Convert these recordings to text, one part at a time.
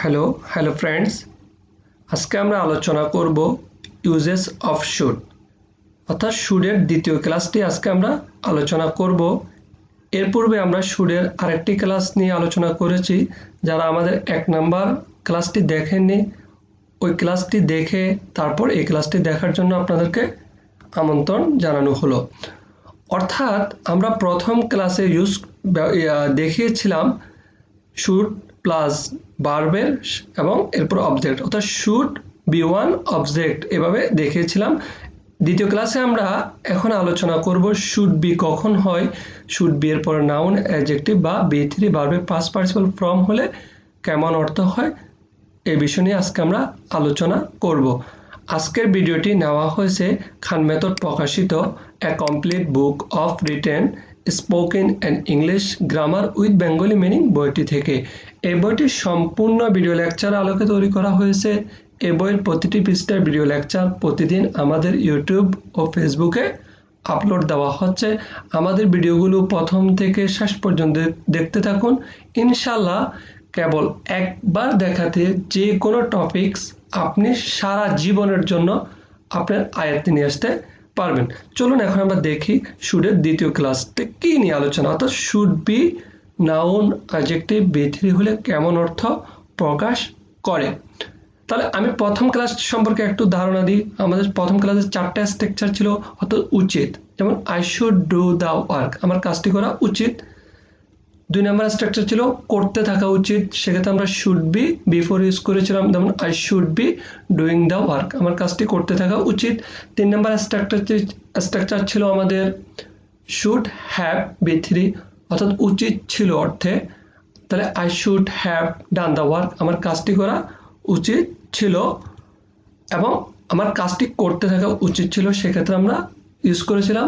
Hello friends, আজকে আমরা আলোচনা করব ইউজেস অফ শুড অর্থাৎ শুডের দ্বিতীয় ক্লাসটি আজকে আমরা আলোচনা করব। এর পূর্বে আমরা শুডের আরেকটি ক্লাস নিয়ে আলোচনা করেছি। যারা আমাদের 1 নাম্বার ক্লাসটি দেখেননি, ওই ক্লাসটি দেখে তারপর এই ক্লাসটি দেখার জন্য আপনাদেরকে আমন্ত্রণ জানানো হলো। অর্থাৎ আমরা প্রথম ক্লাসে দেখিয়েছিলাম শুড প্লাস ভার্বের এবং এরপর অবজেক্ট, অর্থাৎ শুড বি ওয়ান অবজেক্ট, এভাবে দেখিয়েছিলাম। দ্বিতীয় ক্লাসে আমরা এখন আলোচনা করব শুড বি কখন হয়, শুড বি এর পর নাউন, অ্যাডজেক্টিভ বা বি3 ভার্বের পাস্ট পার্টিসিপল ফর্ম হলে কেমন অর্থ হয়, এই বিষয় নিয়ে আজকে আমরা আলোচনা করব। আজকের ভিডিওটি নেওয়া হয়েছে খান মেথড প্রকাশিত a complete book of written spoken and English grammar with Bengali meaning বইটি থেকে। এই বইটি সম্পূর্ণ ভিডিও লেকচার আলোকে তৈরি করা হয়েছে। এই বইয়ের প্রতিটি পৃষ্ঠার ভিডিও লেকচার প্রতিদিন আমাদের ইউটিউব ও ফেসবুকে আপলোড দেওয়া হচ্ছে। আমাদের ভিডিওগুলো প্রথম থেকে শেষ পর্যন্ত দেখতে থাকুন। ইনশাল্লাহ কেবল একবার দেখাতে যে কোনো টপিকস আপনি সারা জীবনের জন্য আপনার আয়ত্তে নিয়ে আসতে পারবেন। চলুন এখন আমরা দেখি শুডের দ্বিতীয় ক্লাসতে কি নিয়ে আলোচনা, অর্থাৎ শুড বি নাউন অ্যাডজেক্টিভ বি3 হলে কেমন অর্থ প্রকাশ করে। তাহলে আমি প্রথম ক্লাস সম্পর্কে একটু ধারণা দিই। আমাদের প্রথম ক্লাসে 4টা স্ট্রাকচার ছিল, অর্থাৎ উচিত, যেমন I should do the work, আমার কাজটি করা উচিত। 2 নম্বর স্ট্রাকচার ছিল করতে থাকা উচিত, সেক্ষেত্রে আমরা শুড বি বিফোর ইউজ করেছিলাম, যেমন I should be doing the work, আমার কাজটি করতে থাকা উচিত। 3 নম্বর স্ট্রাকচার ছিল আমাদের শুড হ্যাভ বি3, অর্থাৎ উচিত ছিল অর্থে, তাহলে I should have done the work, আমার কাজটি করা উচিত ছিল এবং আমার কাজটি করতে থাকা উচিত ছিল, সেক্ষেত্রে আমরা ইউজ করেছিলাম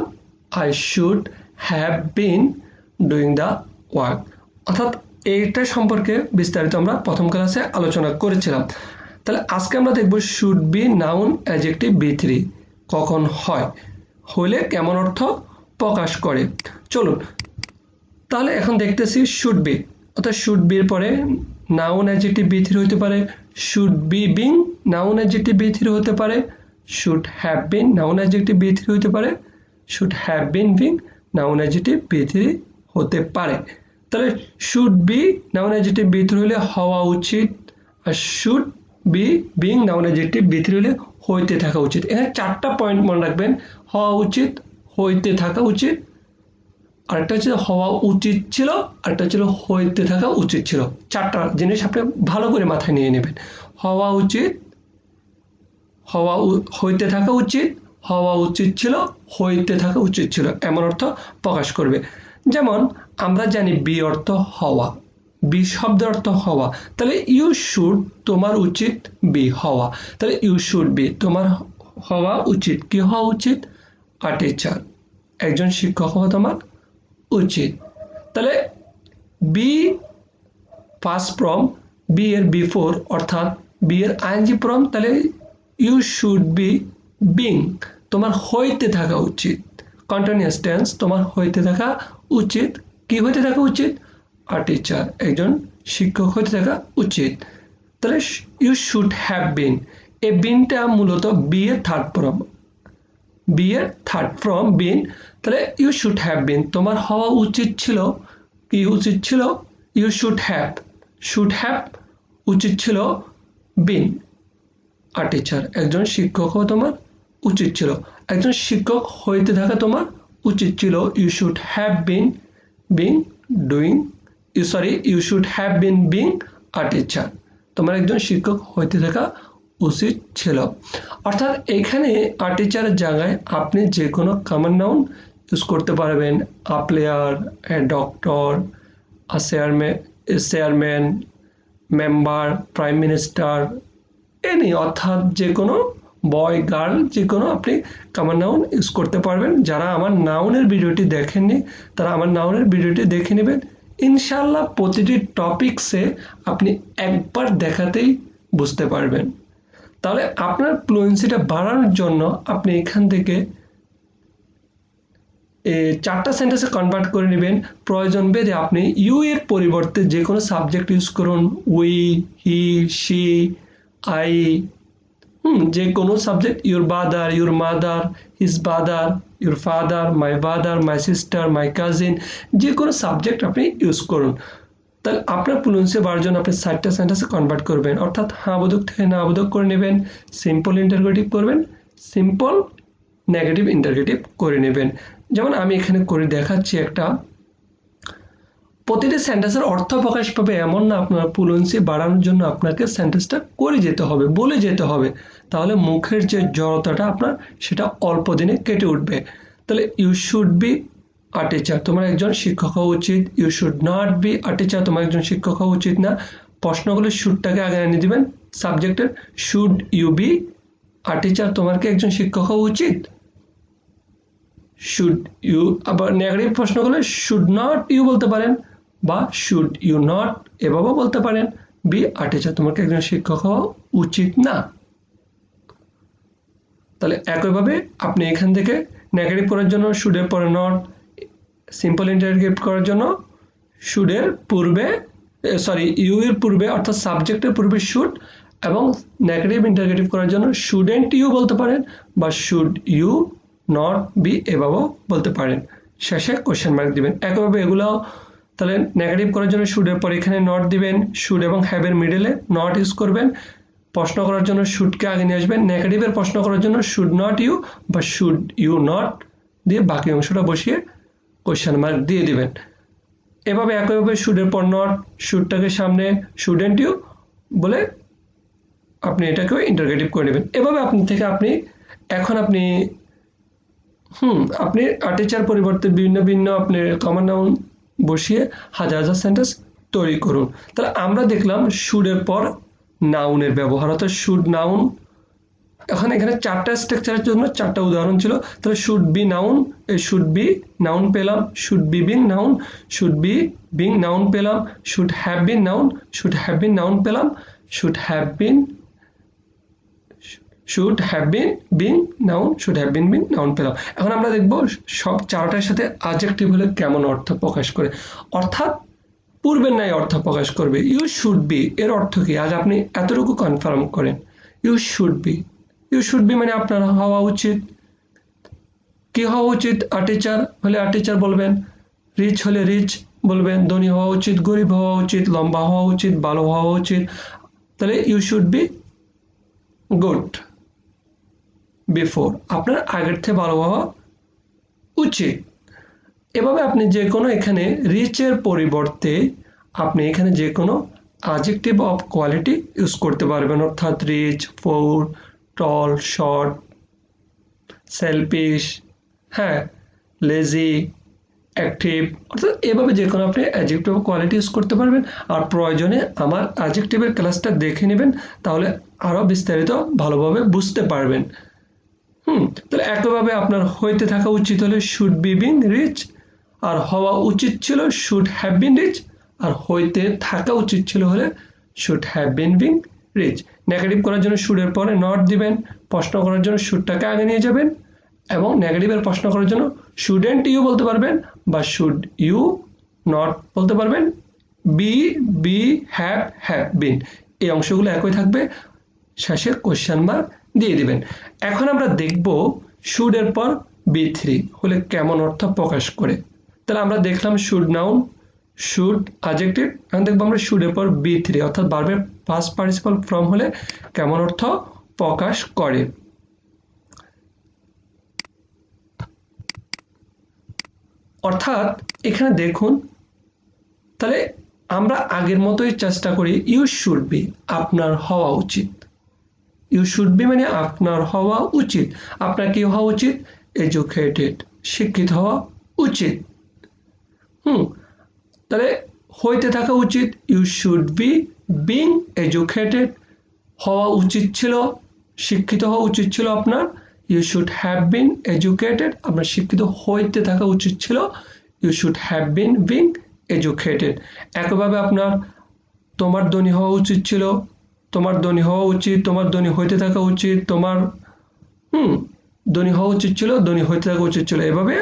I should have been doing the work. অর্থাৎ এইটা সম্পর্কে বিস্তারিত আমরা প্রথম ক্লাসে আলোচনা করেছিলাম। তাহলে আজকে আমরা দেখব শুড বি নাউন অ্যাডজেক্টিভ বি3 কখন হয়, হলে কেমন অর্থ প্রকাশ করে। চলুন তাহলে এখন দেখতেছি শুড বি, অর্থাৎ শুড বির পরে নাউন অ্যাডজেক্টিভ বি3 হতে পারে, should be being noun adjective বি3 হতে পারে, should have been noun adjective বি3 হতে পারে, should have been being noun adjective বি3 হতে পারে। তাহলে শুড বি নাউন অ্যাডজেক্টিভ বি3 হলে হওয়া উচিত, আর should be being noun adjective বি3 হলে হইতে থাকা উচিত। এখানে 4টা পয়েন্ট মনে রাখবেন, হওয়া উচিত, হইতে থাকা উচিত, আরেকটা হচ্ছে হওয়া উচিত ছিল, আরেকটা ছিল হইতে থাকা উচিত ছিল। 4টা জিনিস আপনি ভালো করে মাথায় নিয়ে নেবেন। হওয়া উচিত, হইতে থাকা উচিত, হওয়া উচিত ছিল, হইতে থাকা উচিত ছিল, এমন অর্থ প্রকাশ করবে। যেমন আমরা জানি বি অর্থ হওয়া, বি শব্দের অর্থ হওয়া, তাহলে ইউ শুড তোমার উচিত বি হওয়া, তাহলে ইউ শুড বি তোমার হওয়া উচিত, কি হওয়া উচিত, আ টিচার একজন শিক্ষক হওয়া তোমার উচিত। তাহলে বি ফার্স্ট ফর্ম, বি এর বিফোর অর্থাৎ বি এর আইএনজি ফর্ম, তাহলে ইউ শুড বি বিং তোমার হইতে থাকা উচিত, কন্টিনিউয়াস টেন্স তোমার হইতে থাকা উচিত, কি হইতে থাকা উচিত, আ টিচার একজন শিক্ষক হইতে থাকা উচিত। তাহলে ইউ শুড হ্যাভ বিন, এই বিনটা মূলত বি এর থার্ড ফর্ম, বি এর থার্ড ফর্ম বিন, তাহলে ইউ শুড হ্যাভ বিন তোমার হওয়া উচিত ছিল, কি উচিত ছিল, ইউ শুড হ্যাভ উচিত ছিল বিন আ টিচার একজন শিক্ষক হওয়া তোমার উচিত ছিল, একজন শিক্ষক হইতে থাকা তোমার উচিত ছিল, you should have been being doing you should have been being a teacher তোমার একজন শিক্ষক হইতে থাকা উচিত ছিল। অর্থাৎ এখানে আ টিচারের জায়গায় আপনি যে কোনো কমন নাউন ইউজ করতে পারবেন, a player, a doctor, a chairman, member, prime minister, any, অর্থাৎ যে কোনো বয় গার্ল যে কোনো আপনি কমন নাউন ইউজ করতে পারবেন। যারা আমার নাউনের ভিডিওটি দেখেননি তারা আমার নাউনের ভিডিওটি দেখে নেবেন। ইনশাআল্লাহ প্রতিটি টপিকসে আপনি একবার দেখাতেই বুঝতে পারবেন। তাহলে আপনার ফ্লুয়েন্সিটা বাড়ানোর জন্য আপনি এখান থেকে চারটা সেন্টেন্সে কনভার্ট করে নেবেন। প্রয়োজন ভেদে আপনি ইউ এর পরিবর্তে যে কোনো সাবজেক্ট ইউজ করুন, উই, হি, শি, আই, যে কোনো subject, your brother, your mother, his brother, your father, my brother, my sister, my cousin, যে কোনো সাবজেক্ট আপনি ইউজ করুন। তাহলে আপনার ফ্লুয়েন্সি বাড়ার জন্য আপনি 4টা সেন্টেন্সে কনভার্ট করবেন, অর্থাৎ হ্যাঁ বোধক থেকে না বোধক করে নেবেন, সিম্পল ইন্টারগেটিভ করবেন, সিম্পল নেগেটিভ ইন্টারগেটিভ করে নেবেন। যেমন আমি এখানে করে দেখাচ্ছি একটা। প্রতিটি সেন্টেন্সের অর্থ প্রকাশ পাবে এমন না, আপনার ফ্লুয়েন্সি বাড়ানোর জন্য আপনাকে সেন্টেন্সটা করে যেতে হবে, বলে যেতে হবে, তাহলে মুখের যে জড়তাটা আপনার সেটা অল্প দিনে কেটে উঠবে। তাহলে you should be a teacher, তোমার একজন শিক্ষক হওয়া উচিত। You should not be a teacher, তোমার একজন শিক্ষক হওয়া উচিত না। প্রশ্নগুলো শুডটাকে আগে এনে দিবেন সাবজেক্টের। Should you be a teacher, তোমার কি একজন শিক্ষক হওয়া উচিত। শুড ইউ, আবার নেগেটিভ প্রশ্নগুলো শুড নট ইউ বলতে পারেন, বা শুড ইউ নট এভাবেও বলতে পারেন। বি আ টিচার, তোমাকে একজন শিক্ষক হওয়া উচিত না। তাহলে একইভাবে আপনি এখান থেকে নেগেটিভ করার জন্য শুডের পরে নট, সিম্পল ইন্টারগেটিভ করার জন্য শুডের পূর্বে, সরি ইউ এর পূর্বে অর্থাৎ সাবজেক্টের পূর্বে শুড, এবং নেগেটিভ ইন্টারগেটিভ করার জন্য শুডেন্ট ইউ বলতে পারেন, বা শুড ইউ নট বি এভাবেও বলতে পারেন। শেষে কোশ্চেন মার্ক দিবেন। একইভাবে এগুলো তাহলে নেগেটিভ করার জন্য শুডের পর এখানে নট দিবেন, শুড এবং হ্যাভের মিডলে নট ইউজ করবেন। প্রশ্ন করার জন্য শুডকে আগে নিয়ে আসবেন। নেগেটিভের প্রশ্ন করার জন্য শুড নট ইউ বা শুড ইউ নট দিয়ে বাকি অংশটা বসিয়ে কোশ্চেন মার্ক দিয়ে দিবেন। এভাবে একইভাবে শুডের পর নট, শুডটাকে সামনে শুডেন্ট ইউ বলে আপনি এটাকেও ইন্টারগেটিভ করে নেবেন। এভাবে আপনি থেকে আপনি এখন আপনি টিচার পরিবর্তে ভিন্ন ভিন্ন আপনি কমন নাউন বসিয়ে হাজার হাজার সেন্টেন্স তৈরি করুন। তাহলে আমরা দেখলাম শুডের পর নাউনের ব্যবহার, অর্থাৎ শুড নাউন। এখন এখানে 4টা স্ট্রাকচারের জন্য 4টা উদাহরণ ছিল। তাহলে should be noun, should be noun পেলাম, should be being noun, should be being noun পেলাম, should have been noun, should have been noun পেলাম, should have been being noun, should have been being noun পেলাম। এখন আমরা দেখব সব 4টার সাথে adjective হলে কেমন অর্থ প্রকাশ করে, অর্থাৎ পূর্বের ন্যায় অর্থ প্রকাশ করবে। ইউ শুড বি এর অর্থ কি, আজ আপনি এতটুকু কনফার্ম করেন। You should be, you should be মানে আপনার হওয়া উচিত। কি হওয়া উচিত, আ টিচার হলে আ টিচার বলবেন, রিচ হলে রিচ বলবেন, ধনী হওয়া উচিত, গরিব হওয়া উচিত, লম্বা হওয়া উচিত, ভালো হওয়া উচিত। তাহলে you should be good before, আপনার আগের থেকে ভালো হওয়া উচিত। এভাবে আপনি যে কোনো এখানে রিচের পরিবর্তে আপনি এখানে যে কোনো অ্যাডজেক্টিভ অফ কোয়ালিটি ইউজ করতে পারবেন, অর্থাৎ রিচ, পোর, টল, শর্ট, সেলফিশ, লেজি, অ্যাক্টিভ, অর্থাৎ এভাবে যে কোনো আপনি অ্যাডজেক্টিভ অফ কোয়ালিটি ইউজ করতে পারবেন। আর প্রয়োজনে আমার অ্যাডজেক্টিভের ক্লাসটা দেখে নেবেন, তাহলে আরও বিস্তারিত ভালোভাবে বুঝতে পারবেন। তাহলে একইভাবে আপনার হইতে থাকা উচিত হলে শুড বি বিং রিচ, আর হওয়া উচিত ছিল শুড হ্যাভ বিন রিচ, আর হইতে থাকা উচিত ছিল হলে should have been being rich. Negative করার জন্য শুডের পরে নট দিবেন, প্রশ্ন করার জন্য শুডটাকে আগে নিয়ে যাবেন, এবং নেগেটিভের প্রশ্ন করার জন্য শুডেন্ট ইউ বলতে পারবেন, বা শুড ইউ নট বলতে পারবেন। বি হ্যাভ বিন এই অংশগুলো একই থাকবে, শেষে কোশ্চেন মার্ক দিয়ে দিবেন। এখন আমরা দেখব শুডের পর B3 হলে কেমন অর্থ প্রকাশ করে। তাহলে আমরা দেখলাম শুড নাউন, শুড অ্যাডজেক্টিভ। এখন দেখবো আমরা শুডের পর B3 অর্থাৎ ভার্বের পাস্ট পার্টিসিপাল ফর্ম হলে কেমন অর্থ প্রকাশ করে। অর্থাৎ এখানে দেখুন, তাহলে আমরা আগের মতোই চেষ্টা করি। ইউ শুড বি আপনার হওয়া উচিত, ইউ শুড বি মানে আপনার হওয়া উচিত। আপনার কি হওয়া উচিত, এডুকেটেড শিক্ষিত হওয়া উচিত। তাহলে হইতে থাকা উচিত, you should be being educated, হওয়া উচিত ছিল শিক্ষিত হওয়া উচিত ছিল আপনার, you should have been educated, আপনার শিক্ষিত হইতে থাকা উচিত ছিল, you should have been being educated. একইভাবে আপনার তোমার ধনী হওয়া উচিত ছিল, তোমার ধনী হওয়া উচিত, তোমার ধনী হইতে থাকা উচিত, তোমার ধনী হওয়া উচিত ছিল, ধনী হইতে থাকা উচিত ছিল। এভাবে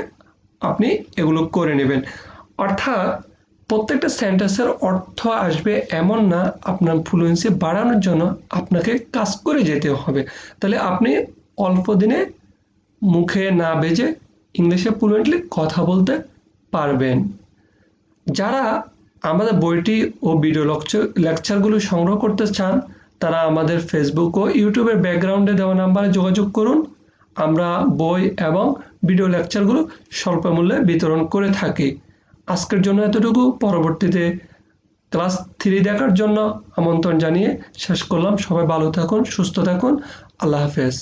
আপনি এগুলো করে নেবেন। অর্থাৎ প্রত্যেকটা সেন্টেন্সের অর্থ আসবে এমন না, আপনার ফ্লুয়েন্সি বাড়ানোর জন্য আপনাকে কাজ করে যেতে হবে। তাহলে আপনি অল্প দিনে মুখে না বেজে ইংলিশে ফ্লুয়েন্টলি কথা বলতে পারবেন। যারা আমাদের বইটি ও ভিডিও লেকচারগুলো সংগ্রহ করতে চান তারা আমাদের ফেসবুক ও ইউটিউবের ব্যাকগ্রাউন্ডে দেওয়া নাম্বারে যোগাযোগ করুন। আমরা বই এবং ভিডিও লেকচারগুলো স্বল্প মূল্যে বিতরণ করে থাকি। আজকের জন্য এতটুকু। পরবর্তীতে ক্লাস 3 দেখার জন্য আমন্ত্রণ জানিয়ে শেষ করলাম। সবাই ভালো থাকুন, সুস্থ থাকুন। আল্লাহ হাফেজ।